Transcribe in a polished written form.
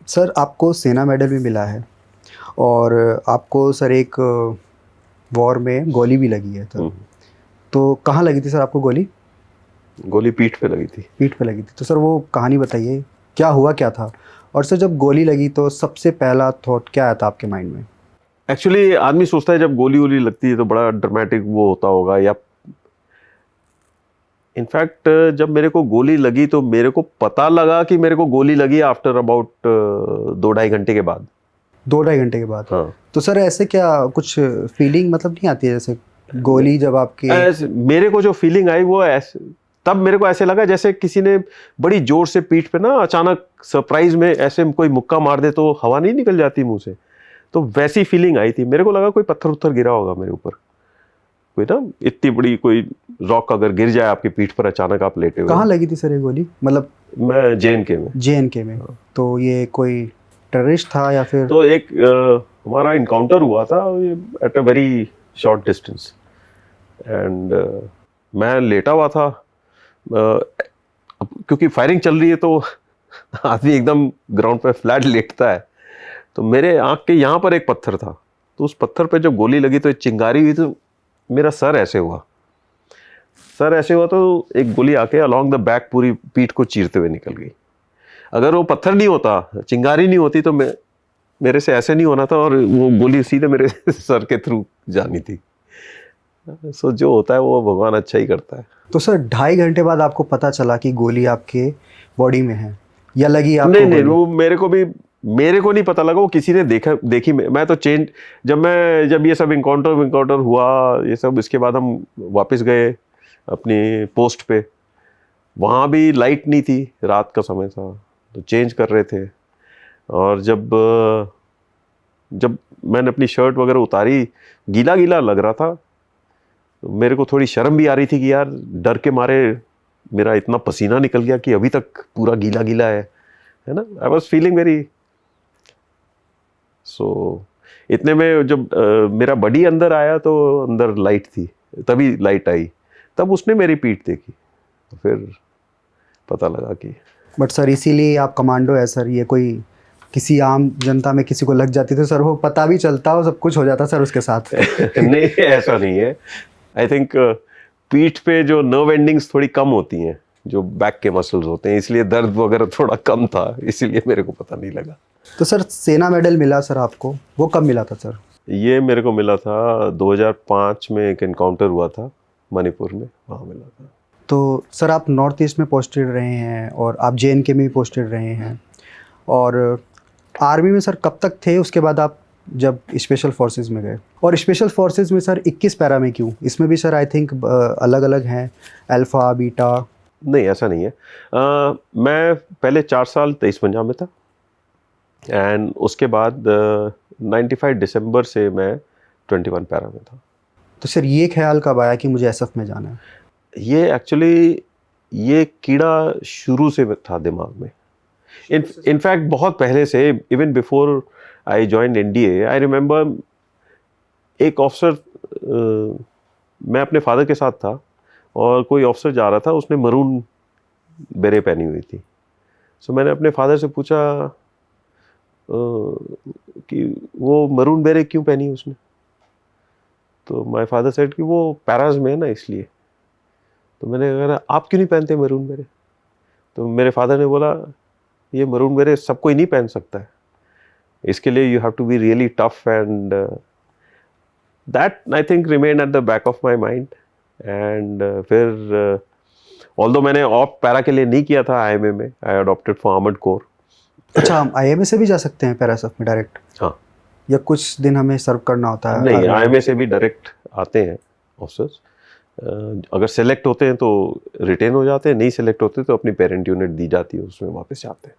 Sir आपको सेना medal भी मिला है और आपको सर एक वॉर में गोली भी लगी है तो कहाँ लगी थी सर आपको गोली? गोली पीठ पे लगी थी। पीठ पे लगी थी। तो सर वो कहानी बताइए, क्या हुआ क्या था? और सर जब गोली लगी तो सबसे पहला थॉट क्या आया था आपके माइंड में? एक्चुअली आदमी सोचता है जब गोली वोली लगती है तो बड़ा ड्रामेटिक वो होता होगा, या इनफैक्ट जब मेरे को गोली लगी तो मेरे को पता लगा कि मेरे को गोली लगी आफ्टर अबाउट 2-2.5 घंटे के बाद। 2-2.5 घंटे के बाद? हाँ। तो सर ऐसे क्या कुछ फीलिंग मतलब नहीं आती है जैसे गोली जब आपके? मेरे को जो फीलिंग आई वो ऐसे, तब मेरे को ऐसे लगा जैसे किसी ने बड़ी जोर से पीठ पे ना अचानक सरप्राइज में ऐसे कोई मुक्का मार दे तो हवा नहीं निकल जाती मुंह से, तो वैसी फीलिंग आई थी। मेरे को लगा कोई पत्थर उत्थर गिरा होगा मेरे ऊपर, कोई ना इतनी बड़ी कोई रॉक अगर गिर जाए आपकी पीठ पर अचानक आप लेटे हुए। कहाँ लगी थी सर ये गोली? मतलब मैं JNK में। JNK में। तो ये कोई टेररिस्ट था या फिर? तो एक हमारा इनकाउंटर हुआ था at a very short distance and मैं लेटा हुआ था। क्योंकि फायरिंग चल रही है तो आदमी एकदम ग्राउंड पे फ्लैट लेटता है, तो मेरे आँख के यहाँ पर एक पत्थर था, तो उस पत्थर पे जब गोली लगी तो एक चिंगारी हुई, तो मेरा सर ऐसे हुआ तो एक गोली आके अलॉन्ग द बैक पूरी पीठ को चीरते हुए निकल गई। अगर वो पत्थर नहीं होता, चिंगारी नहीं होती तो मेरे से ऐसे नहीं होना था और वो गोली सीधे मेरे सर के थ्रू जानी थी। सो जो होता है वो भगवान अच्छा ही करता है। तो सर 2.5 घंटे बाद आपको पता चला कि गोली आपके बॉडी में है या लगी आपको? नहीं, वो मेरे को नहीं पता लगा, वो किसी ने देखी। मैं तो जब ये सब इनकाउंटर हुआ ये सब, इसके बाद हम वापस गए अपनी पोस्ट पे। वहाँ भी लाइट नहीं थी, रात का समय था तो चेंज कर रहे थे। और जब मैंने अपनी शर्ट वगैरह उतारी, गीला गीला लग रहा था, तो मेरे को थोड़ी शर्म भी आ रही थी कि यार डर के मारे मेरा इतना पसीना निकल गया कि अभी तक पूरा गीला गीला है ना। आई वॉज फीलिंग वेरी इतने में जब मेरा बडी अंदर आया तो अंदर लाइट थी, तभी लाइट आई, तब उसने मेरी पीठ देखी तो फिर पता लगा कि। बट सर इसीलिए आप कमांडो है सर। ये कोई किसी आम जनता में किसी को लग जाती तो सर वो पता भी चलता और सब कुछ हो जाता सर उसके साथ। नहीं, ऐसा नहीं है। आई थिंक पीठ पे जो नर्व एंडिंग्स थोड़ी कम होती हैं, जो बैक के मसल्स होते हैं, इसलिए दर्द वगैरह थोड़ा कम था, इसीलिए मेरे को पता नहीं लगा। तो सर सेना मेडल मिला सर आपको, वो कब मिला था सर? ये मेरे को मिला था 2005 में, एक एनकाउंटर हुआ था मणिपुर में, वहाँ मिला था। तो सर आप नॉर्थ ईस्ट में पोस्टेड रहे हैं और आप JNK में भी पोस्टेड रहे हैं, और आर्मी में सर कब तक थे? उसके बाद आप जब स्पेशल फोर्सेस में गए, और स्पेशल फोर्सेस में सर 21 पैरा में क्यों? इसमें भी सर आई थिंक अलग अलग हैं, अल्फ़ा बीटा। नहीं, ऐसा नहीं है। मैं पहले 4 साल 23 पंजाब में था एंड उसके बाद 95 दिसंबर से मैं 21 पैरा में था। तो सर ये ख्याल कब आया कि मुझे SF में जाना है? ये एक्चुअली ये कीड़ा शुरू से था दिमाग में। इनफैक्ट बहुत पहले से, even before I join NDA, I remember एक ऑफिसर, मैं अपने फादर के साथ था और कोई ऑफिसर जा रहा था, उसने मरून बेरे पहनी हुई थी। सो मैंने अपने फादर से पूछा कि वो मरून बेरे क्यों पहनी उसने? तो माय फादर सेड कि वो पैराज में है ना, इसलिए। तो मैंने कहा आप क्यों नहीं पहनते मरून बेरे? तो मेरे फादर ने बोला ये मरून बेरे सब कोई नहीं पहन सकता है, इसके लिए you have to be really tough, and that I think remain at the back of my mind. And फिर ऑल्दो मैंने ऑफ पैरा के लिए नहीं किया था IMA में, I adopted for armoured corps. अच्छा, हम IMA से भी जा सकते हैं पैरा SF में डायरेक्ट? हाँ, या कुछ दिन हमें सर्व करना होता है? नहीं, IMA से भी डायरेक्ट आते हैं ऑफिसर्स। अगर सेलेक्ट होते हैं तो रिटेन हो जाते हैं, नहीं सेलेक्ट होते तो अपनी पेरेंट यूनिट दी जाती है, उसमें वापस जाते हैं।